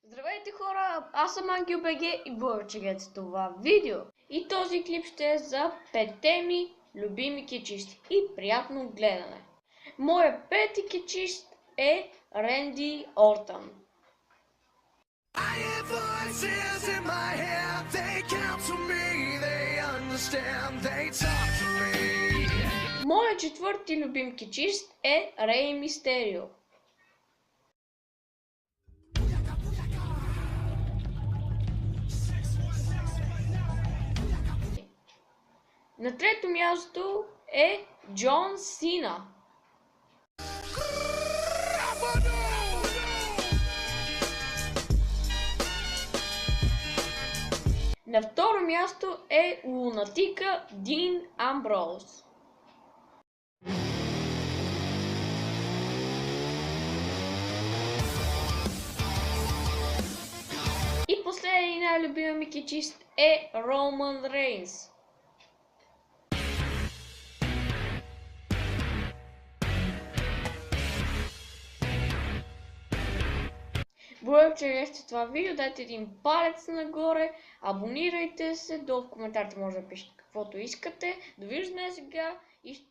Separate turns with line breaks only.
Здравейте хора, аз съм Ангел БГ и благодаря, че гледате това видео. И този клип ще е за 5-те ми любими кечисти и приятно гледане. Моят пети кечист е Ренди Ортън. Моят четвърти любим кечист е Рей Мистерио. На трето място е Джон Сина. На второ място е лунатика Дин Амброуз. И последният най-любим ми кечист е Роман Рейнс. Благодаря, че гледахте това видео, дайте един палец нагоре, абонирайте се, долу в коментарите може да пишете каквото искате. Довиждане сега и